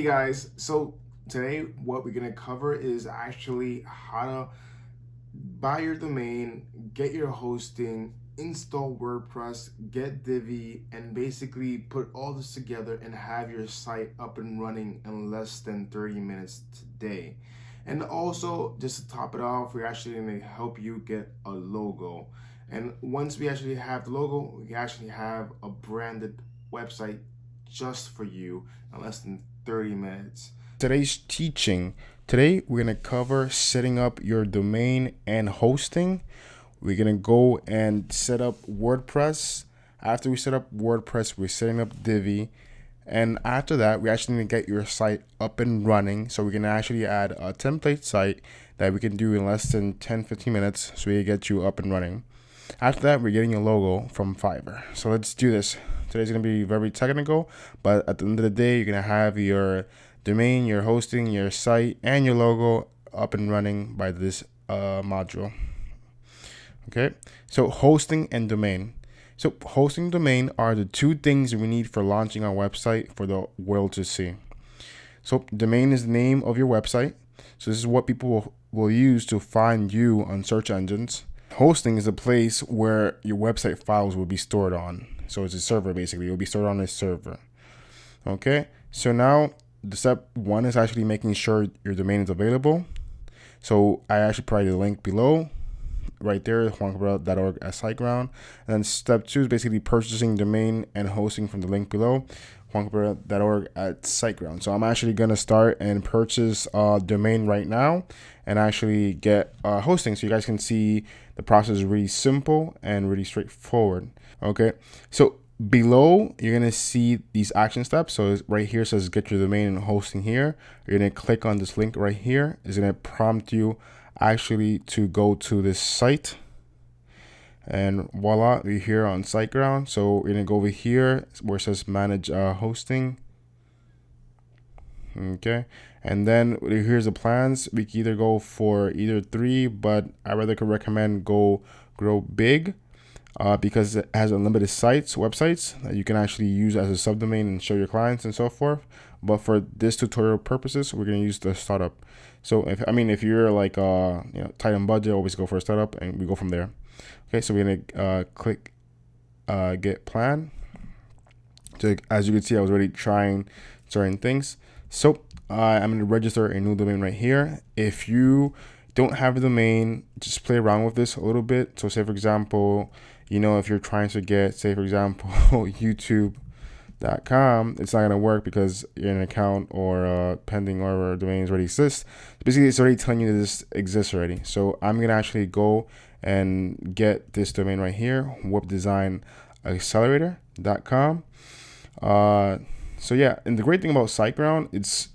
Hey guys, so today what we're gonna cover is actually how to buy your domain, get your hosting, install WordPress, get Divi, and basically put all this together and have your site up and running in less than 30 minutes today. And also, just to top it off, we're actually gonna help you get a logo. And once we actually have the logo, we actually have a branded website just for you in less than 30 minutes. Today's teaching. Today we're going to cover setting up your domain and hosting. We're going to go and set up WordPress. After we set up WordPress, we're setting up Divi. And after that, we actually need to get your site up and running. So we can actually add a template site that we can do in less than 10-15 minutes so we can get you up and running. After that, we're getting a logo from Fiverr. So let's do this. Today's going to be very technical, but at the end of the day, you're going to have your domain, your hosting, your site, and your logo up and running by this module. Okay, so hosting and domain. So hosting and domain are the two things we need for launching our website for the world to see. So domain is the name of your website. So this is what people will use to find you on search engines. Hosting is a place where your website files will be stored on. So it's a server, basically. It will be stored on a server. Okay, so now the step one is actually making sure your domain is available. So I actually provided a link below, right there, juancabrera.org as SiteGround. And then step two is basically purchasing domain and hosting from the link below, juancabrera.org at SiteGround. So I'm actually going to start and purchase a domain right now and actually get hosting, so you guys can see the process is really simple and really straightforward. Okay, so below you're gonna see these action steps. So right here says get your domain and hosting here. You're gonna click on this link right here. It's gonna prompt you actually to go to this site, and voila, we're here on SiteGround. So we're gonna go over here where it says manage hosting. Okay, and then here's the plans. We can either go for either 3, but I rather could recommend go grow big because it has unlimited websites that you can actually use as a subdomain and show your clients and so forth. But for this tutorial purposes, we're gonna use the startup. So if you're like tight on budget, always go for a startup, and we go from there. Okay, so we're gonna click get plan. So as you can see, I was already trying certain things. So I'm going to register a new domain right here. If you don't have a domain, just play around with this a little bit. So say, for example, if you're trying to get, say, for example, youtube.com, it's not going to work because you're in an account or pending or domains already exist. Basically, it's already telling you this exists already. So I'm going to actually go and get this domain right here, webdesignaccelerator.com. So yeah, and the great thing about SiteGround, it's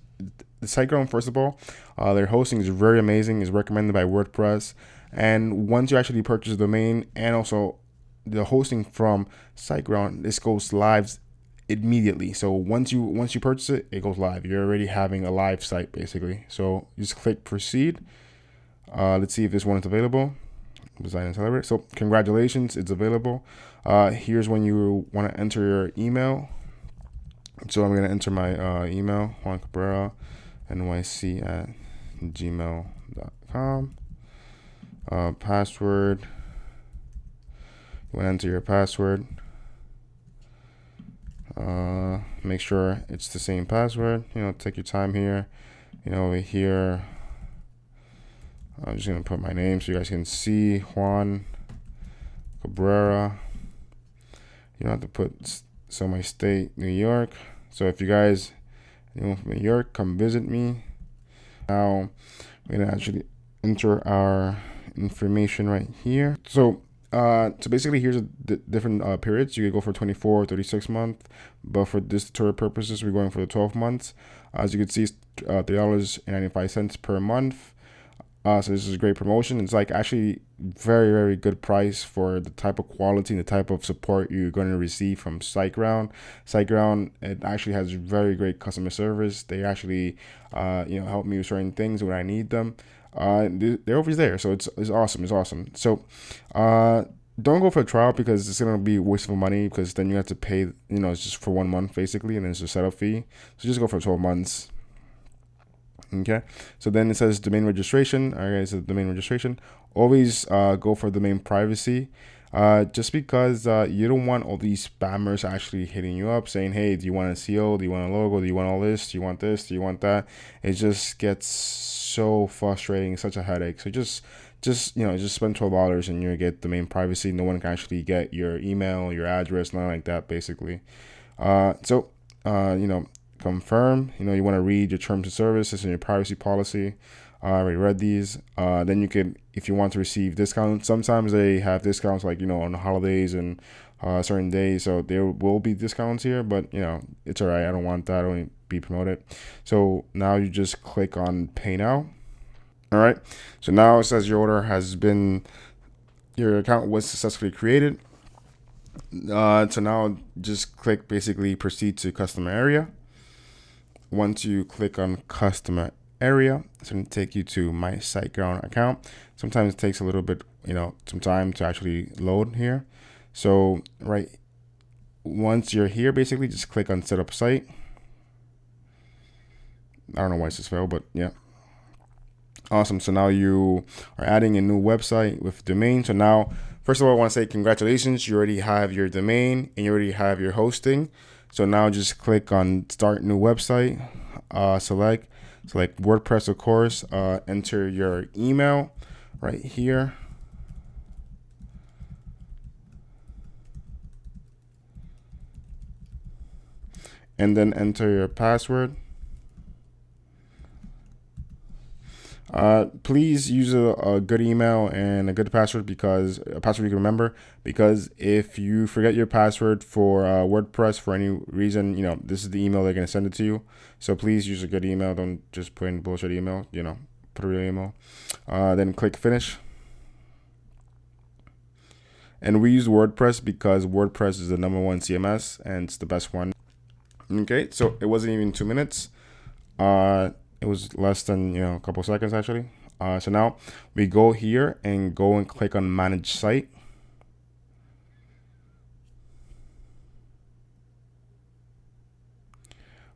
the SiteGround, first of all, their hosting is very amazing. It's recommended by WordPress. And once you actually purchase a domain and also the hosting from SiteGround, this goes live immediately. So once you purchase it, it goes live. You're already having a live site basically. So just click proceed. Let's see if this one is available. Design Accelerator. So congratulations, it's available. Here's when you want to enter your email. So I'm going to enter my email, Juan Cabrera, nyc@gmail.com. Password. You want to enter your password. Make sure it's the same password. Take your time here. Over here, I'm just going to put my name so you guys can see, Juan Cabrera. You don't have to put my state, New York. So if you guys from New York, come visit me. Now we're gonna actually enter our information right here. So basically here's the different periods. You can go for 24, 36 month, but for this tutorial purposes, we're going for the 12 months. As you can see, $3.95 per month. So this is a great promotion. It's like actually very, very good price for the type of quality and the type of support you're going to receive from SiteGround. SiteGround, it actually has very great customer service. They actually, help me with certain things when I need them. They're always there, so it's awesome. It's awesome. So, don't go for a trial because it's gonna be wasteful money because then you have to pay. It's just for 1 month basically, and then it's a setup fee. So just go for 12 months. Okay, so then it says domain registration. Okay, so domain registration. Always go for domain privacy. Just because you don't want all these spammers actually hitting you up saying, hey, do you want a CO? Do you want a logo? Do you want all this? Do you want this? Do you want that? It just gets so frustrating, such a headache. So just spend $12 and you get domain privacy. No one can actually get your email, your address, nothing like that, basically. Confirm. You want to read your terms of services and your privacy policy. I already read these. Then you can, if you want to receive discounts, sometimes they have discounts like, on the holidays and certain days. So there will be discounts here, but it's all right. I don't want that. I don't be promoted. So now you just click on pay now. All right. So now it says your account was successfully created. So now just click basically proceed to customer area. Once you click on customer area, it's going to take you to my SiteGround account. Sometimes it takes a little bit, some time to actually load here. So once you're here, basically just click on set up site. I don't know why it's just failed, but yeah. Awesome. So now you are adding a new website with domain. So now, first of all, I want to say congratulations. You already have your domain and you already have your hosting. So now just click on start new website, select WordPress, of course, enter your email right here. And then enter your password. Please use a good email and a good password, because a password you can remember, because if you forget your password for WordPress for any reason, this is the email they're going to send it to you. So please use a good email. Don't just put in bullshit email, put a real email. Then click finish. And we use WordPress because WordPress is the #1 CMS and it's the best one. Okay, so it wasn't even 2 minutes. It was less than a couple seconds actually. So now we go here and click on manage site.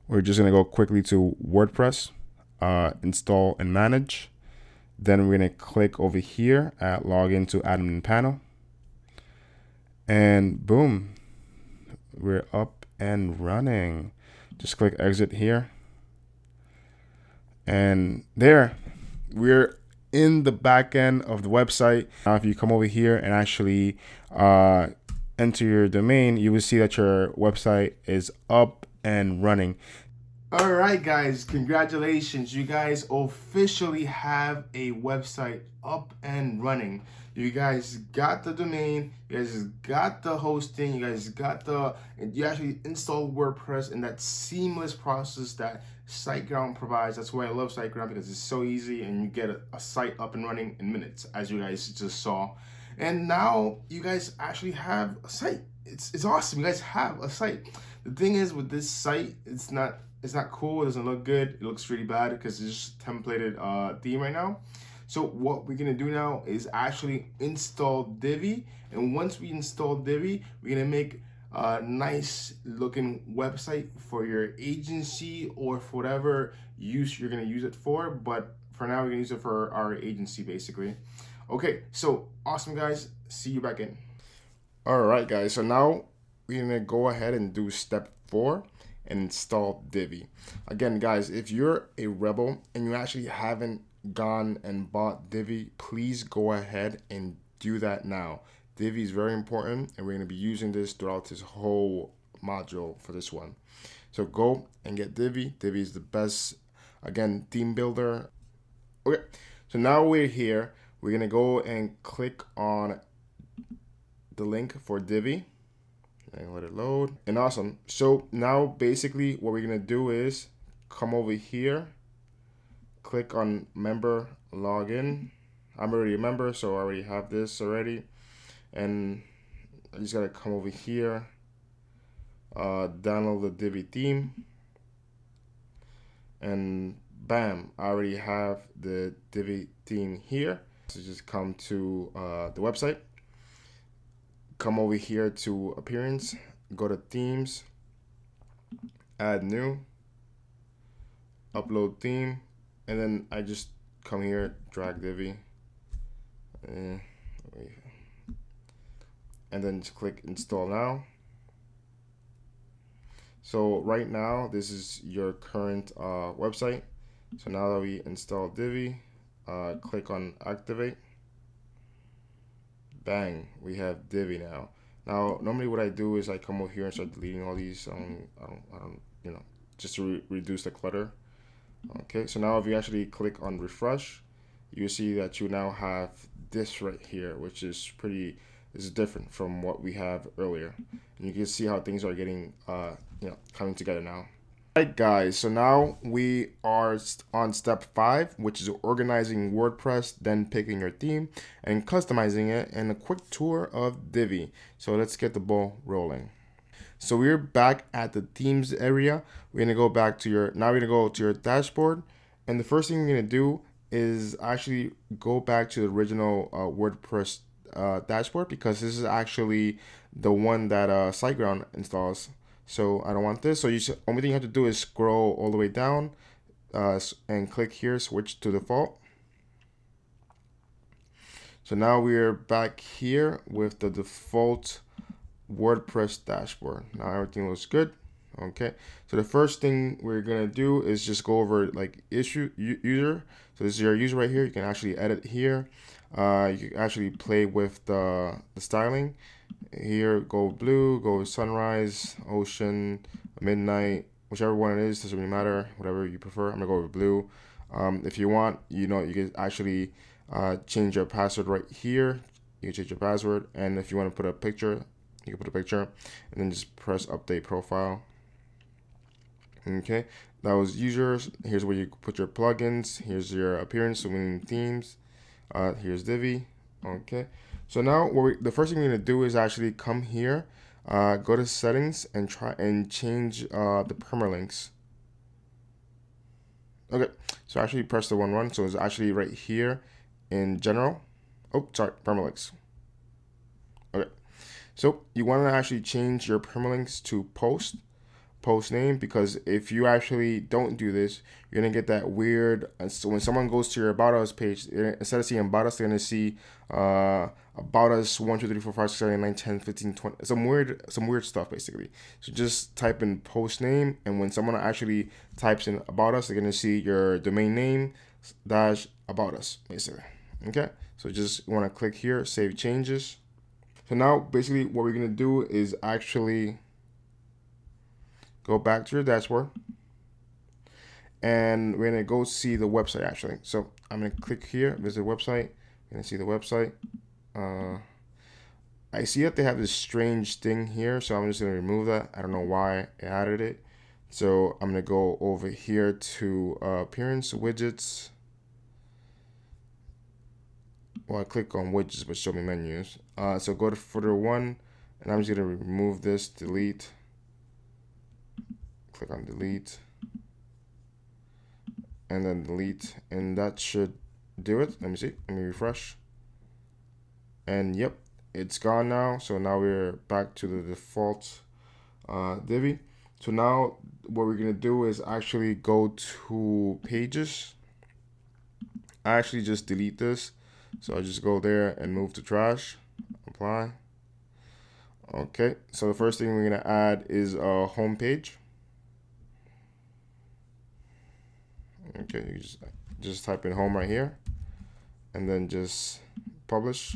We're just gonna go quickly to WordPress, install and manage. Then we're gonna click over here at login to admin panel, and boom, we're up and running. Just click exit here. And there, we're in the back end of the website. Now, if you come over here and actually enter your domain, you will see that your website is up and running. All right, guys, congratulations. You guys officially have a website up and running. You guys got the domain, you guys got the hosting, you actually installed WordPress in that seamless process that SiteGround provides. That's why I love SiteGround, because it's so easy and you get a site up and running in minutes, as you guys just saw. And now you guys actually have a site. It's awesome. You guys have a site. The thing is, with this site, it's not cool. It doesn't look good. It looks really bad because it's just templated theme right now. So what we're gonna do now is actually install Divi, and once we install Divi, we're gonna make a nice looking website for your agency or for whatever use you're gonna use it for. But for now, we're gonna use it for our agency basically. Okay, so awesome, guys. See you back in. All right, guys. So now we're gonna go ahead and do step 4 and install Divi. Again, guys, if you're a rebel and you actually haven't gone and bought Divi, please go ahead and do that now. Divi is very important, and we're going to be using this throughout this whole module for this one. So go and get Divi. Divi is the best, again, theme builder. Okay, so now we're here. We're going to go and click on the link for Divi and let it load. And awesome. So now basically what we're going to do is come over here, click on member login. I'm already a member, so I already have this already. And I just gotta come over here, download the Divi theme, and bam, I already have the Divi theme here. So just come to the website, come over here to appearance, go to themes, add new, upload theme, And then I just come here, drag Divi, and then just click install now. So right now, this is your current website. So now that we install Divi, click on activate. Bang, we have Divi now. Now, normally what I do is I come over here and start deleting all these. I don't, just to reduce the clutter. Okay, so now if you actually click on refresh, you see that you now have this right here, which is different from what we have earlier. And you can see how things are getting, coming together now. Alright guys, so now we are on step 5, which is organizing WordPress, then picking your theme and customizing it, and a quick tour of Divi. So let's get the ball rolling. So we're back at the themes area. We're gonna go back to your dashboard, and the first thing we're gonna do is actually go back to the original WordPress dashboard, because this is actually the one that SiteGround installs. So I don't want this. So only thing you have to do is scroll all the way down and click here, switch to default. So now we're back here with the default WordPress dashboard. Now everything looks good. Okay, so the first thing we're gonna do is just go over like user. So this is your user right here. You can actually edit here. You can actually play with the styling. Here, go blue, go sunrise, ocean, midnight, whichever one it is, doesn't really matter, whatever you prefer. I'm gonna go with blue. If you want, you can actually change your password right here. You can change your password, and if you want to put a picture, you can put a picture, and then just press update profile. Okay, that was users. Here's where you put your plugins. Here's your appearance, so meaning themes. Here's Divi. Okay, so now the first thing we're gonna do is actually come here, go to settings, and try and change the permalinks. Okay, so actually press the one. So it's actually right here in general. Oh, sorry, permalinks. Okay, so you want to actually change your permalinks to post name, because if you actually don't do this, you're gonna get that weird. So when someone goes to your about us page, instead of seeing about us, they're gonna see about us 1 2 3 4 5 6 7 8 9 10 15 20, some weird stuff basically. So just type in post name, and when someone actually types in about us, they're gonna see your domain name dash about us basically. Okay, so just want to click here, save changes. So now basically what we're gonna do is actually go back to your dashboard, and we're gonna go see the website actually. So I'm gonna click here, visit website. You're gonna see the website. I see that they have this strange thing here, so I'm just gonna remove that. I don't know why it added it. So I'm gonna go over here to appearance, widgets. Well, I click on widgets, but show me menus. So go to footer 1, and I'm just gonna remove this, delete. Click on delete, and then delete, and that should do it. Let me see. Let me refresh. And yep, it's gone now. So now we're back to the default Divi. So now what we're gonna do is actually go to pages. I actually just delete this. So I just go there and move to trash, apply. Okay, so the first thing we're gonna add is a home page. Okay, you just type in home right here, and then just publish,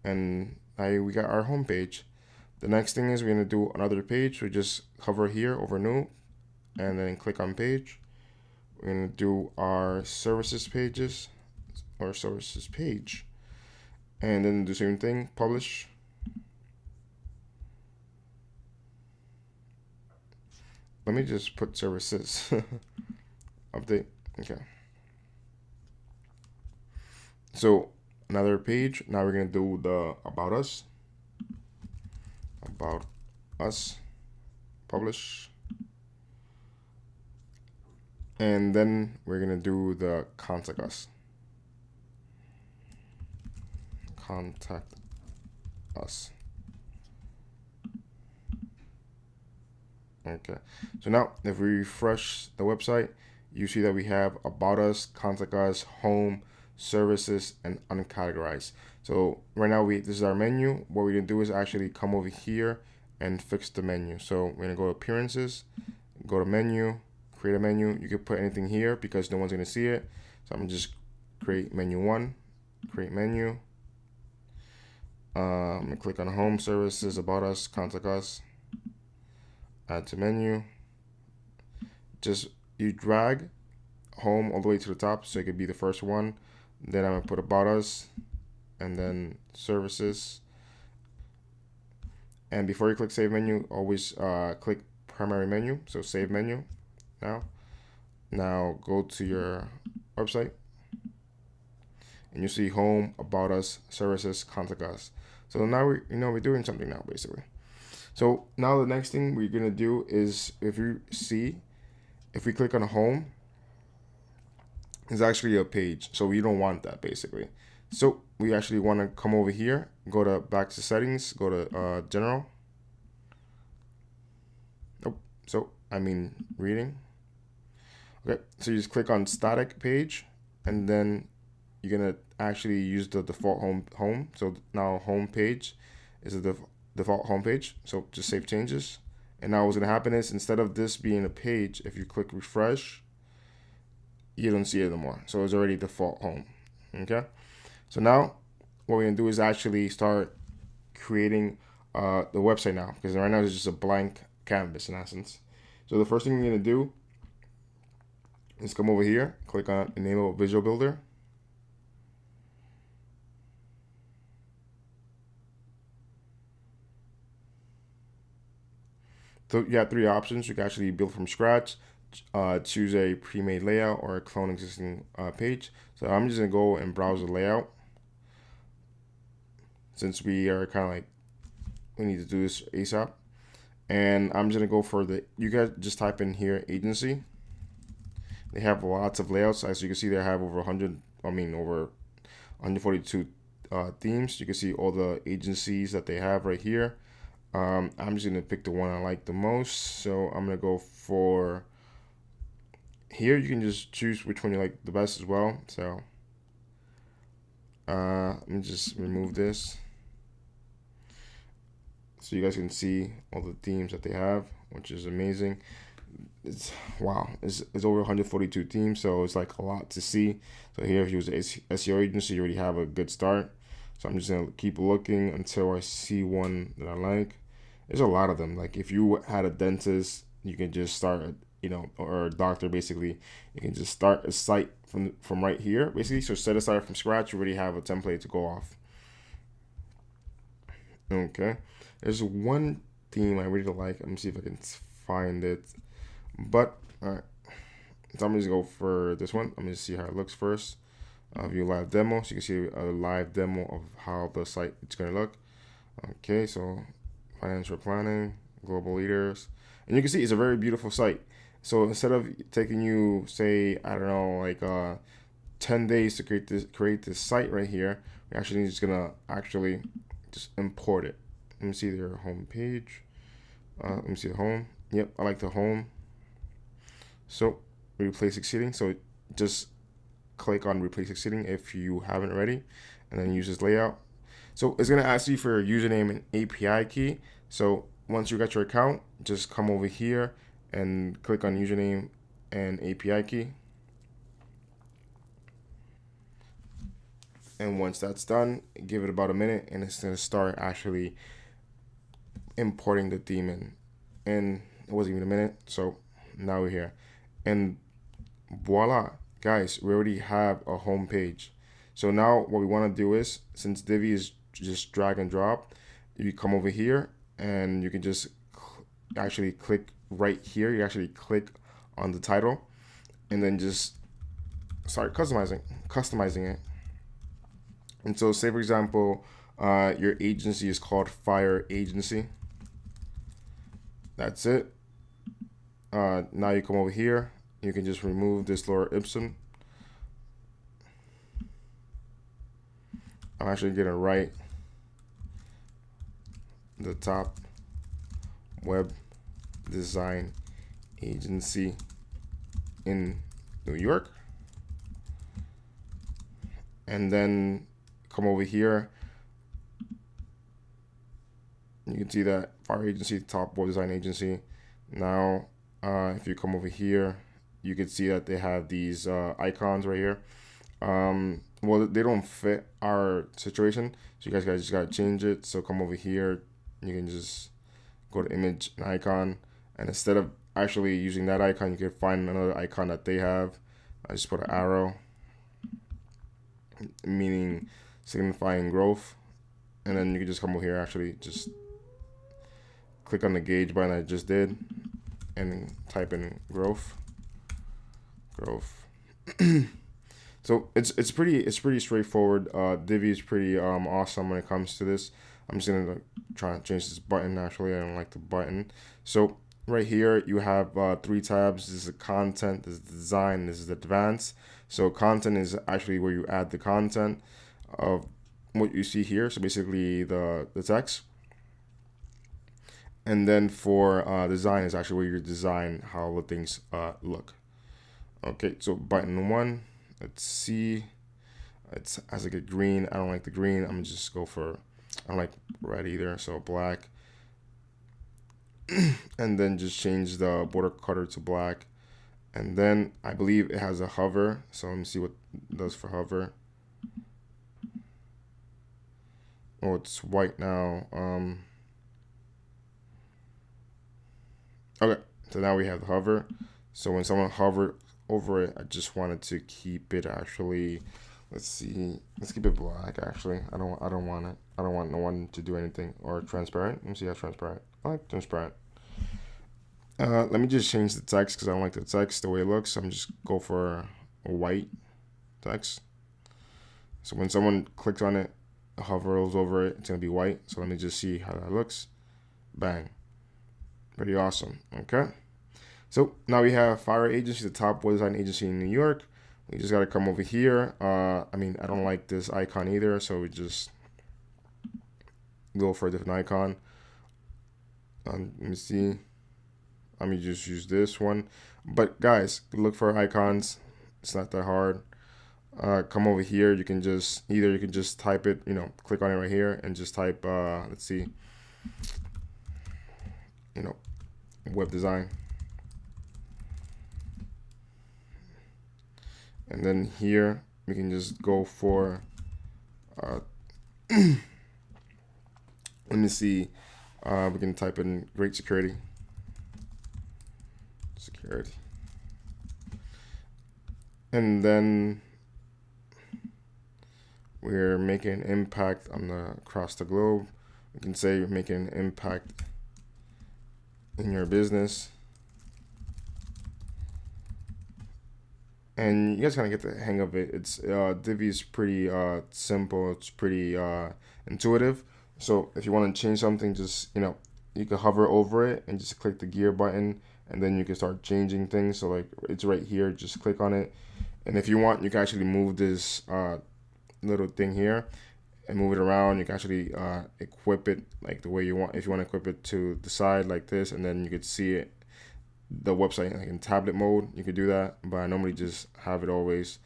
and now we got our home page. The next thing is we're gonna do another page. We just hover here over new, and then click on page. We're gonna do our services pages, or services page, and then do the same thing, publish. Let me just put services. Update. Okay. So another page. Now we're gonna do the about us. About us. Publish. And then we're gonna do the contact us. Contact us. Okay. So now if we refresh the website, you see that we have About Us, Contact Us, Home, Services, and Uncategorized. So right now this is our menu. What we're gonna do is actually come over here and fix the menu. So we're gonna go to Appearances, go to Menu, create a menu. You can put anything here because no one's gonna see it. So I'm gonna just create menu 1, create menu. I'm gonna click on Home, Services, About Us, Contact Us, add to menu. Just you drag Home all the way to the top so it could be the first one. Then I'm gonna put About Us and then Services. And before you click Save Menu, always click Primary Menu. So Save Menu now. Now go to your website and you see Home, About Us, Services, Contact Us. So now we're doing something now basically. So now the next thing we're gonna do is if we click on Home, it's actually a page. So we don't want that basically. So we actually want to come over here, go to back to settings, go to general. Reading. Okay, so you just click on static page, and then you're gonna actually use the default home. So now home page is the default home page. So just save changes. And now what's gonna happen is instead of this being a page, if you click refresh, you don't see it anymore. So it's already default home. Okay. So now what we're gonna do is actually start creating the website now, because right now it's just a blank canvas in essence. So the first thing we're gonna do is come over here, click on Enable Visual Builder. So you have 3 options. You can actually build from scratch, choose a pre-made layout, or clone existing page. So I'm just gonna go and browse the layout, since we are kind of like, we need to do this ASAP. And I'm just gonna go for you guys just type in here agency. They have lots of layouts. As you can see, they have over 142 themes. You can see all the agencies that they have right here. I'm just gonna pick the one I like the most. So I'm gonna go for here. You can just choose which one you like the best as well. So let me just remove this so you guys can see all the themes that they have, which is amazing. It's over 142 themes, so it's like a lot to see. So here, if you use an SEO agency, you already have a good start. So I'm just gonna keep looking until I see one that I like. There's a lot of them. Like if you had a dentist, you can just start, or a doctor basically, you can just start a site from right here basically. So set a site from scratch, you already have a template to go off. Okay, there's one theme I really like. Let me see if I can find it. But all right, so I'm just gonna go for this one. I'm gonna see how it looks first. View live demo, so you can see a live demo of how the site is gonna look. Okay, so financial planning, global leaders, and you can see it's a very beautiful site. So instead of taking you, say, I don't know, like 10 days to create this site right here, we're actually just gonna just import it. Let me see their home page. Let me see the home. Yep, I like the home. So replace exceeding. So just click on replace exceeding if you haven't already, and then use this layout. So it's gonna ask you for your username and API key. So once you got your account, just come over here and click on username and API key. And once that's done, give it about a minute, and it's gonna start actually importing the theme in. And it wasn't even a minute, so now we're here. And voila, guys, we already have a home page. So now what we want to do is, since Divi is just drag and drop, you come over here and you can just actually click right here. You actually click on the title and then just start customizing it. And so say for example, your agency is called Fire Agency. That's it. Now you come over here, you can just remove this lower ipsum. I'm actually gonna write the top web design agency in New York. And then come over here. You can see that fire agency, top web design agency. Now, if you come over here, you can see that they have these icons right here. Well, they don't fit our situation, so you guys just gotta change it. So come over here, you can just go to image and icon, and instead of actually using that icon, you can find another icon that they have. I just put an arrow, meaning signifying growth, and then you can just come over here, actually just click on the gauge button I just did, and type in growth. So it's pretty straightforward. Divi is pretty awesome when it comes to this. I'm just gonna try and change this button. Actually, I don't like the button. So right here you have 3 tabs. This is the content, this is the design, this is the advanced. So content is actually where you add the content of what you see here. So basically the text. And then for design is actually where you design how the things look. Okay, so button 1, let's see. It has like a green. I don't like the green. I'm gonna just go for, I don't like red either, so black. And then just change the border color to black. And then I believe it has a hover. So let me see what it does for hover. Oh, it's white now. Okay, so now we have the hover. So when someone hovered over it, I just wanted to keep it actually. Let's see. Let's keep it black. Actually, I don't want it. I don't want no one to do anything, or transparent. Let me see how transparent. I like transparent. Let me just change the text because I don't like the text the way it looks. I'm just go for a white text. So when someone clicks on it, hovers over it, it's gonna be white. So let me just see how that looks. Bang. Pretty awesome. Okay. So now we have fire agency, the top web design agency in New York. We just gotta come over here. I mean, I don't like this icon either, so we just go for a different icon. Let me see. Let me just use this one. But guys, look for icons. It's not that hard. Come over here. You can just type it. Click on it right here and just type. Let's see. Web design. And then here we can just go for let me see, we can type in great security. And then we're making an impact across the globe. We can say you're making an impact in your business. And you guys kind of get the hang of it. It's Divi is pretty simple. It's pretty intuitive. So if you want to change something, just you can hover over it and just click the gear button, and then you can start changing things. So like it's right here. Just click on it, and if you want, you can actually move this little thing here and move it around. You can actually equip it like the way you want. If you want to equip it to the side like this, and then you could see it. The website like in tablet mode, you could do that, but I normally just have it always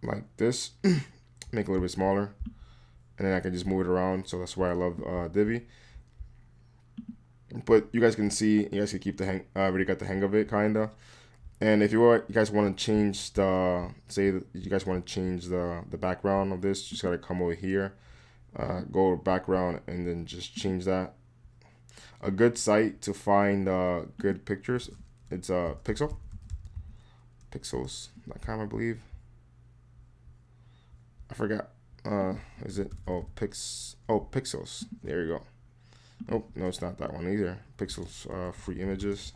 like this. Make it a little bit smaller, and then I can just move it around. So that's why I love Divi. But you guys can see, you guys can keep the hang. I already got the hang of it, kinda. And if you guys want to change the background of this, you just gotta come over here, go to background, and then just change that. A good site to find good pictures, it's pixels.com, I believe. I forgot. Is it? Pixels. There you go. Oh no, it's not that one either. Pixels, free images.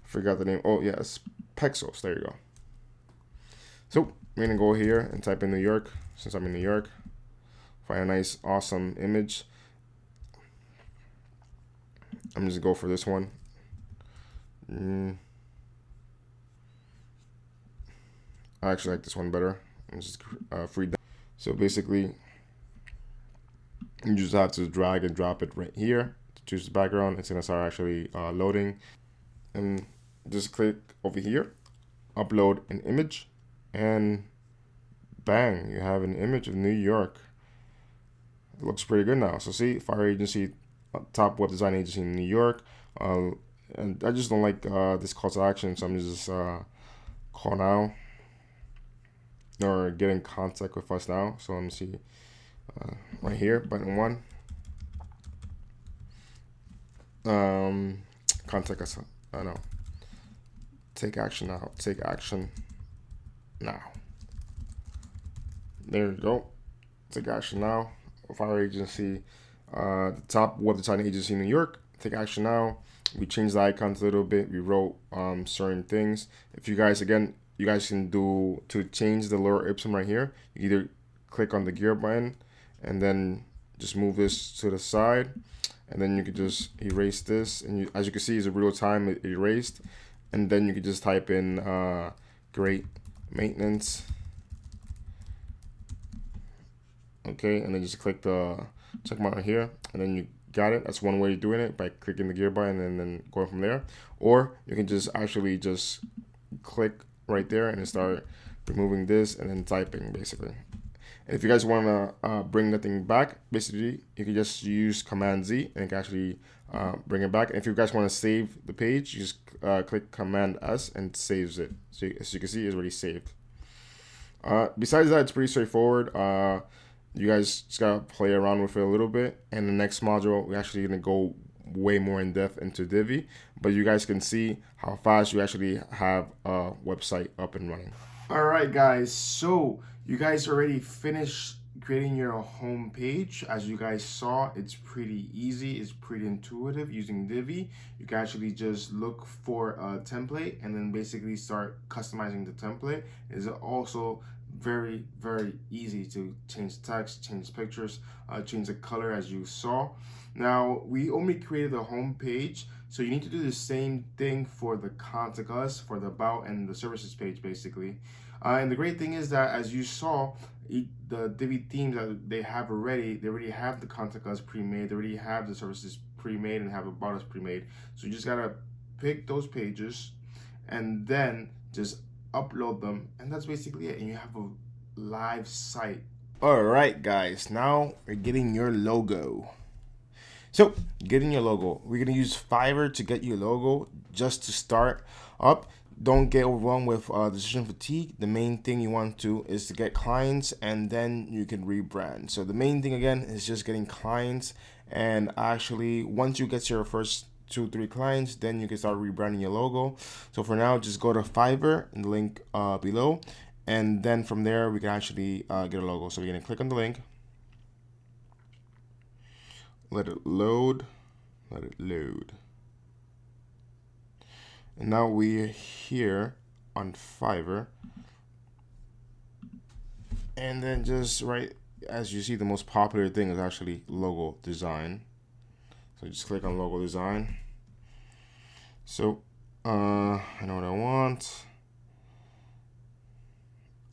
Forgot the name. Oh yeah, it's Pixels. There you go. So we're gonna go here and type in New York, since I'm in New York. Find a nice, awesome image. I'm just gonna go for this one. I actually like this one better. I'm just free. So basically, you just have to drag and drop it right here to choose the background, it's gonna start actually loading. And just click over here, upload an image, and bang, you have an image of New York. It looks pretty good now. So see, fire agency, top web design agency in New York. And I just don't like this call to action, so I'm just call now or get in contact with us now. So let me see right here, button 1. Contact us. I know. Take action now. Take action now. There you go. Take action now. Fire agency, the top web design agency in New York. Take action now. We changed the icons a little bit. We wrote certain things. If you guys, again, you guys can do to change the lower ipsum right here. You either click on the gear button and then just move this to the side, and then you could just erase this. And you, as you can see, it's a real time erased. And then you could just type in great maintenance. Okay, and then just click the check mark right here, and then you got it. That's one way of doing it, by clicking the gear button and then going from there. Or you can just actually just click right there and then start removing this and then typing, basically. And if you guys want to bring nothing back, basically you can just use Command Z and it can actually bring it back. And if you guys want to save the page, you just click Command S and it saves it. So as you can see, it's already saved. Besides that, it's pretty straightforward. You guys just gotta play around with it a little bit. And the next module, we're actually gonna go way more in depth into Divi, but you guys can see how fast you actually have a website up and running. All right, guys. So you guys already finished creating your home page. As you guys saw, it's pretty easy. It's pretty intuitive using Divi. You can actually just look for a template and then basically start customizing the template. It's also very, very easy to change text, change pictures, change the color, as you saw. Now, we only created the home page, so you need to do the same thing for the contact us, for the about and the services page, basically. And the great thing is that, as you saw, the Divi themes that they have already, they already have the contact us pre-made, they already have the services pre-made and have about us pre-made. So you just gotta pick those pages and then just upload them, and that's basically it, and you have a live site. All right, guys, now we're getting your logo. So getting your logo, we're gonna use Fiverr to get your logo just to start up. Don't get overwhelmed with decision fatigue. The main thing you want to is to get clients, and then you can rebrand. So the main thing again is just getting clients, and actually once you get your first 2-3 clients, then you can start rebranding your logo. So for now, just go to Fiverr in the link below, and then from there we can actually get a logo. So we're gonna click on the link, let it load, and now we're here on Fiverr, and then just right as you see, the most popular thing is actually logo design. So just click on logo design. So I know what I want.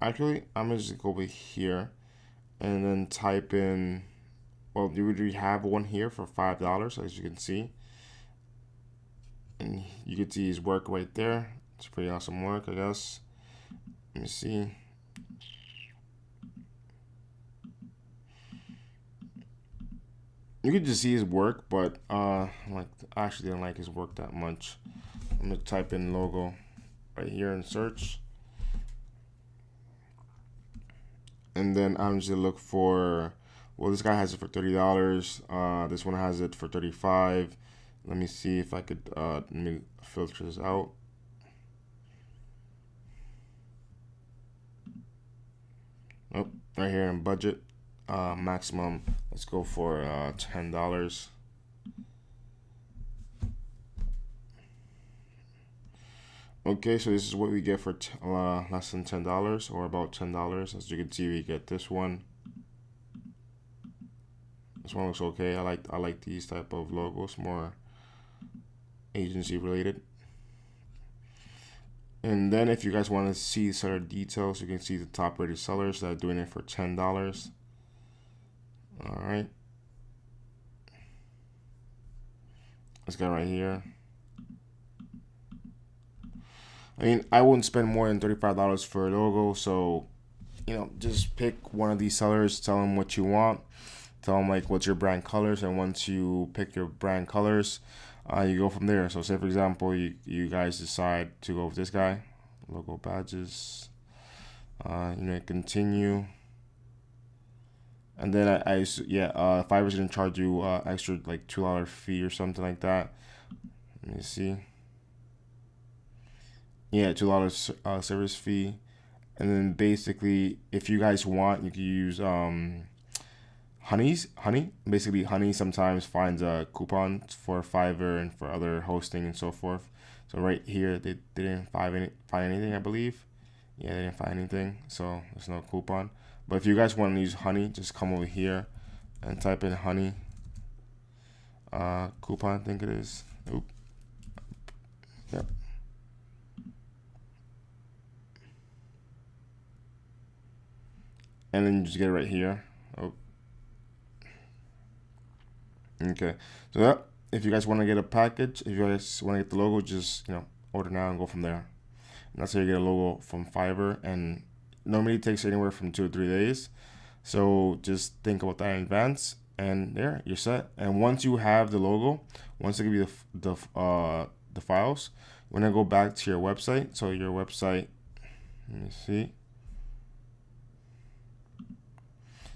Actually, I'm gonna just go over here and then type in, well, you already have one here for $5, as you can see. And you can see his work right there. It's pretty awesome work, I guess. Let me see. You can just see his work, but I actually didn't like his work that much. I'm gonna type in logo right here and search, and then I'm just gonna look for. Well, this guy has it for $30. This one has it for $35. Let me see if I could let me filter this out. Oh, right here in budget. Maximum, let's go for $10. Okay, so this is what we get for less than $10, or about $10. As you can see, we get this one. This one looks okay. I like these type of logos, more agency related. And then if you guys want to see seller details, you can see the top rated sellers that are doing it for $10. All right. This guy right here. I mean, I wouldn't spend more than $35 for a logo, so just pick one of these sellers, tell them what you want, tell them like what's your brand colors, and once you pick your brand colors, you go from there. So say for example, you guys decide to go with this guy, logo badges, continue, and then Fiverr's gonna charge you extra like $2 fee or something like that. Let me see. Yeah, $2 service fee. And then basically, if you guys want, you can use Honey. Basically, Honey sometimes finds a coupon for Fiverr and for other hosting and so forth. So right here, they didn't find anything, I believe. Yeah, they didn't find anything, so there's no coupon. But if you guys want to use Honey, just come over here and type in Honey coupon, I think it is. Oop. Yep. And then you just get it right here. Oh. Okay. So if you guys want to get a package, if you guys want to get the logo, just order now and go from there. And that's how you get a logo from Fiverr. And normally it takes anywhere from 2 to 3 days. So just think about that in advance, and there you're set. And once you have the logo, once they give you the files, we're gonna go back to your website. So your website, let me see.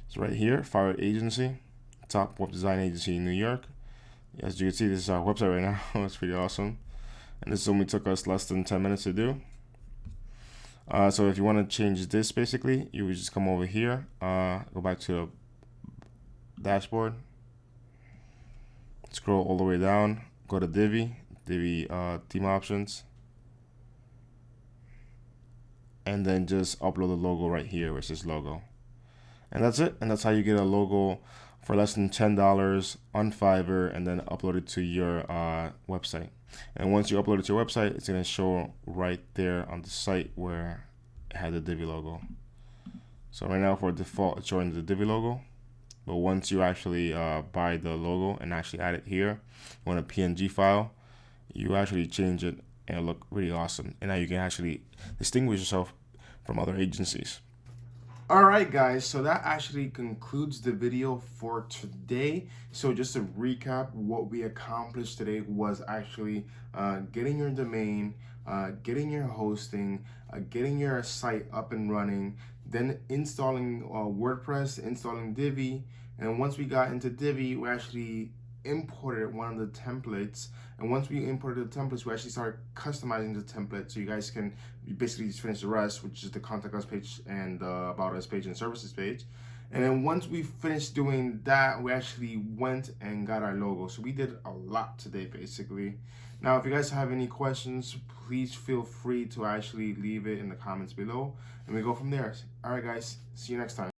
It's right here, Fiverr Agency, top web design agency in New York. As you can see, this is our website right now. It's pretty awesome. And this only took us less than 10 minutes to do. So if you want to change this, basically, you would just come over here, go back to the dashboard, scroll all the way down, go to Divi theme options, and then just upload the logo right here, which is logo. And that's it. And that's how you get a logo for less than $10 on Fiverr, and then upload it to your website. And once you upload it to your website, it's going to show right there on the site where it had the Divi logo. So right now, for default, it's showing the Divi logo. But once you actually buy the logo and actually add it here, you want a PNG file, you actually change it and it'll look really awesome. And now you can actually distinguish yourself from other agencies. Alright guys, so that actually concludes the video for today. So just to recap, what we accomplished today was actually getting your domain, getting your hosting, getting your site up and running, then installing WordPress, installing Divi, and once we got into Divi, we actually imported one of the templates, and once we imported the templates, we actually started customizing the template, so you guys can basically just finish the rest, which is the contact us page and about us page and services page. And then once we finished doing that, we actually went and got our logo. So we did a lot today, basically. Now, if you guys have any questions, please feel free to actually leave it in the comments below, and we go from there. All right, guys, see you next time.